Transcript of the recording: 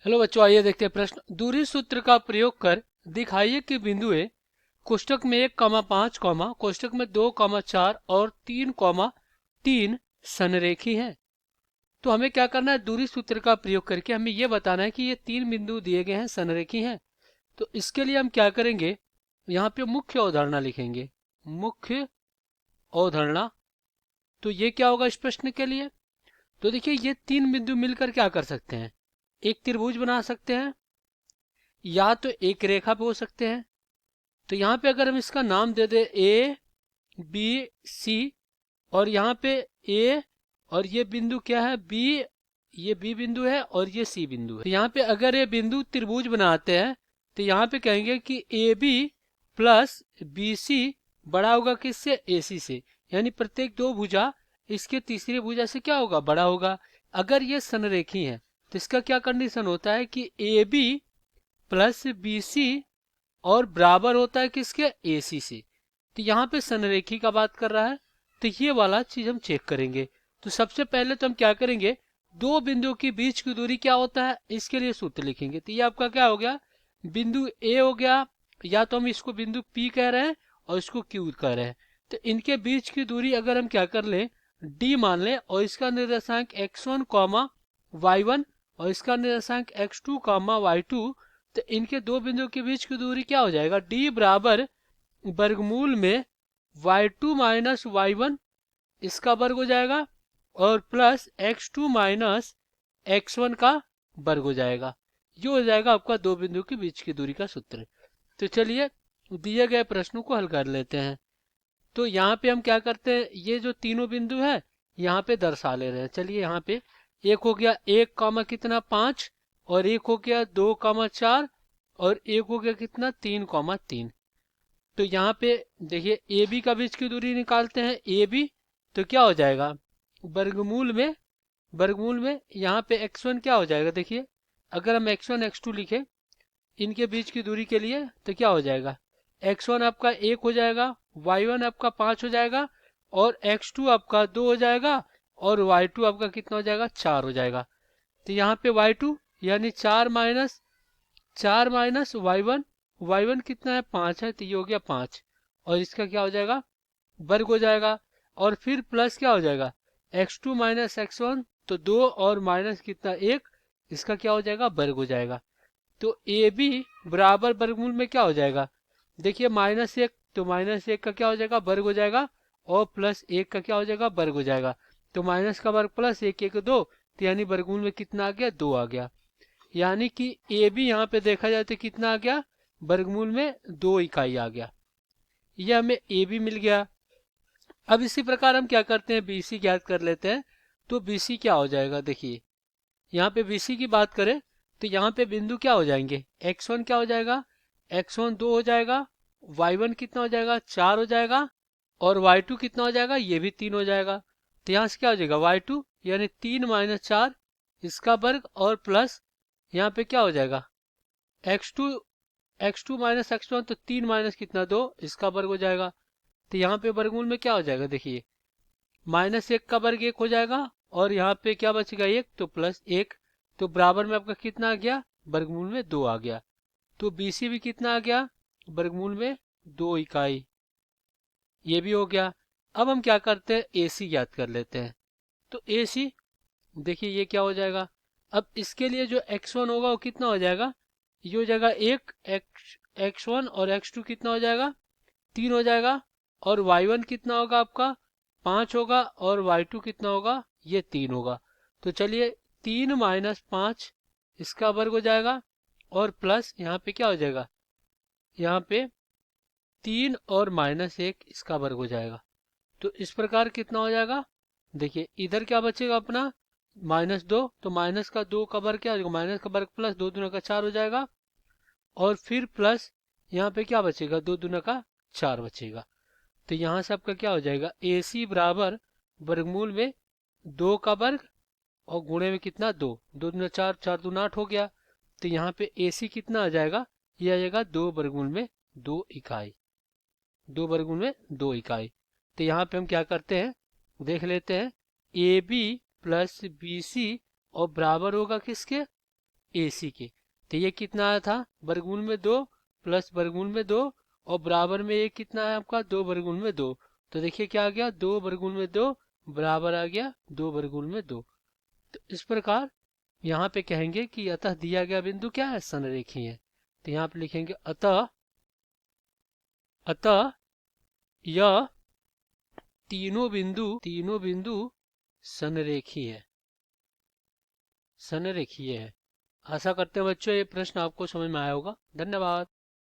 Hello बच्चों, आइए देखते हैं प्रश्न। दूरी सूत्र का प्रयोग कर दिखाइए कि बिंदु ए कोष्टक में 1, 5, कोष्टक में 2, 4 और 3, 3 संरेखी हैं। तो हमें क्या करना है, दूरी सूत्र का प्रयोग करके हमें यह बताना है कि ये तीन बिंदु दिए गए हैं, संरेखी हैं। तो इसके लिए हम क्या करेंगे, यहाँ पे मुख्य अवधारणा लिखेंगे, मुख्य अवधारणा। तो ये क्या होगा इस प्रश्न के लिए। तो देखिए, ये तीन बिंदु मिलकर क्या कर सकते हैं, एक त्रिभुज बना सकते हैं, या तो एक रेखा पे हो सकते हैं। तो यहाँ पे अगर हम इसका नाम दे दे ए बी सी, और यहाँ पे ए और ये बिंदु क्या है बी, ये बी बिंदु है और ये सी बिंदु है। तो यहाँ पे अगर ये बिंदु त्रिभुज बनाते हैं तो यहाँ पे कहेंगे कि A B plus B C बड़ा होगा किससे, ए सी से। यानी प्रत्येक दो भुजा इसके तीसरी भुजा से क्या होगा, बड़ा होगा। अगर ये संरेखी है तो इसका क्या कंडीशन होता है कि A B plus B C और बराबर होता है किसके, ए सी से। तो यहाँ पे संरेखी का बात कर रहा है, तो ये वाला चीज हम चेक करेंगे। तो सबसे पहले तो हम क्या करेंगे, दो बिंदुओं के बीच की दूरी क्या होता है इसके लिए सूत्र लिखेंगे। तो ये आपका क्या हो गया, बिंदु ए हो गया, या तो हम इसको बिंदु पी कह रहे हैं और इसको क्यू कह रहे हैं। तो इनके बीच की दूरी अगर हम क्या कर लें, डी मान लें, और इसका निर्देशांक x1 कॉमा y1 और इसका निर्देशांक x2 कॉमा y2। तो इनके दो बिंदुओं के बीच की दूरी क्या हो जाएगा, d बराबर वर्गमूल में y2 माइनस y1 इसका वर्ग हो जाएगा, और प्लस x2 माइनस x1 का वर्ग हो जाएगा। ये हो जाएगा आपका दो बिंदु के बीच की दूरी का सूत्र। तो चलिए दिए गए प्रश्नों को हल कर लेते हैं। तो यहाँ पे हम क्या करते हैं, ये जो तीनों बिंदु है यहाँ पे दर्शा ले रहे हैं। चलिए यहाँ पे एक हो गया 1, और एक हो गया 2, 4 और एक हो गया कितना 3, 3। तो यहाँ पे देखिए ए बी का बीच की दूरी निकालते हैं, ए बी तो क्या हो जाएगा, वर्गमूल में यहाँ पे x1 क्या हो जाएगा, देखिए अगर हम x1 x2 लिखे इनके बीच की दूरी के लिए तो क्या हो जाएगा, x1 आपका 1 हो जाएगा, y1 आपका 5 हो जाएगा और x2 आपका 2 हो जाएगा और y2 आपका कितना हो जाएगा, 4 हो जाएगा। तो यहाँ पे y2 यानी 4 माइनस y1 कितना है 5 है, तो ये हो गया 5 और इसका क्या हो जाएगा, वर्ग हो जाएगा। और फिर प्लस क्या हो जाएगा, x2 माइनस x1 तो 2 और माइनस कितना 1, इसका क्या हो जाएगा, वर्ग हो जाएगा। तो ए बी बराबर वर्गमूल में क्या हो जाएगा, देखिए -1 तो -1 का क्या हो जाएगा, वर्ग हो जाएगा, और +1 का क्या हो जाएगा, वर्ग हो जाएगा। तो माइनस का वर्ग प्लस 1, 2, तो यानी वर्गमूल में कितना आ गया, 2 आ गया। यानी कि ए बी यहाँ पे देखा जाए तो कितना आ गया, वर्गमूल में 2 इकाई आ गया। यह हमें ए बी मिल गया। अब इसी प्रकार हम क्या करते हैं, बी सी ज्ञात कर लेते हैं। तो बी सी क्या हो जाएगा, देखिए यहाँ पे बी सी की बात करें तो यहाँ पे बिंदु क्या हो जाएंगे, x1 क्या हो जाएगा, x1 2 हो जाएगा, y1 कितना हो जाएगा, 4 हो जाएगा, और y2 कितना हो जाएगा, ये भी 3 हो जाएगा। तो यहाँ से क्या हो जाएगा, y2 यानी 3 माइनस 4 इसका वर्ग, और प्लस यहाँ पे क्या हो जाएगा, x2 माइनस x1 तो 3 माइनस कितना 2 इसका वर्ग हो जाएगा। तो यहाँ पे वर्गमूल में क्या हो जाएगा, देखिए -1 का वर्ग 1 हो जाएगा, और यहाँ पे क्या बचेगा 1 तो +1, तो बराबर में आपका कितना आ गया, वर्गमूल में 2 आ गया। तो BC भी कितना आ गया, वर्गमूल में 2 इकाई, ये भी हो गया। अब हम क्या करते हैं, AC ज्ञात कर लेते हैं। तो AC देखिए ये क्या हो जाएगा, अब इसके लिए जो x1 होगा वो कितना हो जाएगा, ये हो जाएगा 1, x1 और x2 कितना हो जाएगा, 3 हो जाएगा, और y1 कितना होगा आपका 5 होगा, और y2 कितना होगा, ये 3 होगा। तो चलिए 3 माइनस 5 इसका वर्ग हो जाएगा, और प्लस यहाँ पे क्या हो जाएगा, यहाँ पे 3 और -1 इसका वर्ग हो जाएगा। तो इस प्रकार कितना हो जाएगा, देखिए इधर क्या बचेगा अपना -2, तो माइनस का 2 का वर्ग क्या हो जाएगा, माइनस का वर्ग प्लस 2 दूना का 4 हो जाएगा, और फिर प्लस यहाँ पे क्या बचेगा, 2 दूना का 4 बचेगा। तो यहाँ से आपका क्या हो जाएगा, AC बराबर वर्गमूल में 2 का वर्ग और गुणे में कितना 2, 2 दूना 4, 4 दूना 8 हो गया। तो यहाँ पे AC कितना आ जाएगा, ये आ जाएगा 2 वर्गमूल में 2 इकाई, 2 वर्गमूल में 2 इकाई। तो यहाँ पे हम क्या करते हैं, देख लेते हैं, AB प्लस BC और बराबर होगा किसके, AC के। तो ये कितना आया था, वर्गमूल में 2 प्लस वर्गमूल में 2 और बराबर में ये कितना है आपका, 2 वर्गमूल में 2। तो देखिए क्या आ गया, 2 वर्गमूल में 2 बराबर आ गया 2 वर्गमूल में 2। तो इस प्रकार यहाँ पे कहेंगे कि अतः दिया गया बिंदु क्या है, संरेखीय है। तो यहाँ पे लिखेंगे अतः अतः यह तीनों बिंदु संरेखीय है, संरेखीय है। आशा करते हैं बच्चों ये प्रश्न आपको समझ में आया होगा। धन्यवाद।